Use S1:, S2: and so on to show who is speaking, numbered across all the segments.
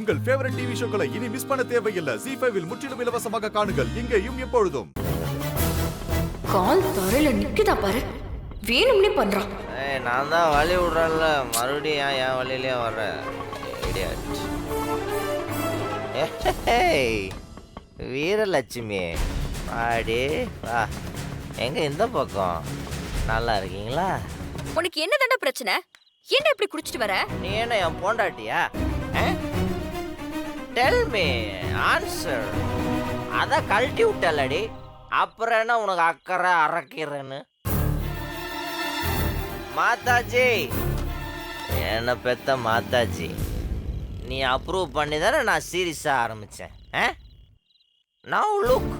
S1: உங்கள் favourite TV ஷோக்களை இனி miss பண்ண தேவையில்லை. ZEE5 இல் முற்றிலும் இலவசமாக காணுங்கள். இங்கேயும் எப்பொழுதும்.
S2: கால் தரையில நிக்குதா பாரு, வேணும்னே பண்றான்.
S3: நான் தான் வழி விடுறேன்ல, மறுபடியும் என் வழியிலே வர்றேன். வீரலட்சுமி ஆடி வா, எங்க இந்த பக்கம் நல்லா இருக்கீங்களா?
S2: உனக்கு என்ன தாண்டா பிரச்சனை? என்ன இப்படி குடிச்சிட்டு வர?
S3: நீ என்ன என் பொண்டாட்டியா? Tell me answer. அத கழட்டி விட்டலடி, அப்புறம் என்ன உனக்கு அக்கறை அரக்கிறேன்னு? மாதாஜி, என்ன பெத்த மாதாஜி, நீ அப்ரூவ் பண்ணி தானே நான் சீரியஸா ஆரம்பிச்சேன். நவ் லுக்,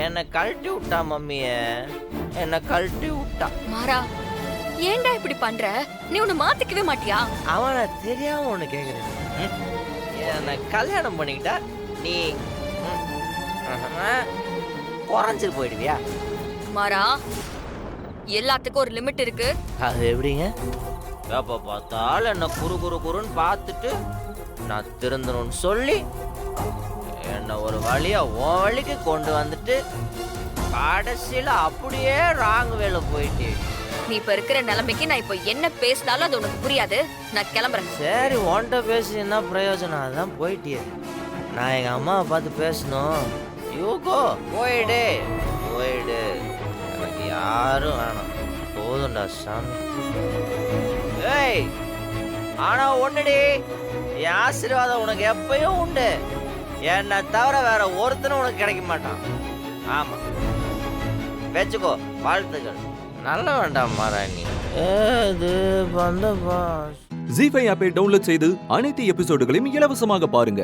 S3: என்னை கழட்டி விட்டா மம்மிய, என்னை கழட்டி விட்டா.
S2: மாறா, ஏன்டா இப்படி பண்ற? நீ உன்னை மாத்திக்கவே மாட்டியா?
S3: அவனை தெரியாம ஒண்ணு கேக்குறேன். என்னை கல்யாணம் பண்ணிக்கிட்டா நீ குறைஞ்சு போயிடுவியா?
S2: மாறா, எல்லாத்துக்கும் ஒரு லிமிட் இருக்கு.
S3: அது எப்படிங்க? எப்ப பார்த்தாலும் என்ன குறுன்னு பார்த்துட்டு நான் திருந்தணும்னு சொல்லி என்ன ஒரு வழியா உன் வழிக்கு கொண்டு வந்துட்டு கடைசியில அப்படியே ராங் வேலை போயிட்டு.
S2: நீ இப்ப இருக்கிற நிலைமைக்கு நான் இப்ப என்ன பேசினாலும் அது உனக்கு புரியாது. நான் கிளம்புறேன்.
S3: சரி, உன்கிட்ட பேசி என்ன பிரயோஜனம்? அதான் போயிட்டியே. நான் எங்க அம்மாவை பார்த்து பேசணும். யூகோ, போயிடு போயிடு, எனக்கு யாரும் வேணாம், போதும்டா சாமி. ஏய், ஆனா ஒண்ணுடி, என் ஆசீர்வாதம் உனக்கு எப்பயும் உண்டு. என்னை தவிர வேற ஒருத்தனும் உனக்கு கிடைக்க மாட்டான். ஆமா, வச்சுக்கோ, வாழ்த்துக்கள். நல்ல வேண்டாம் மாராணி. ஏது பந்த பாஸ்.
S4: ZEE5 ஆப்பை டவுன்லோட் செய்து அனைத்து எபிசோடுகளையும் இலவசமாக பாருங்க.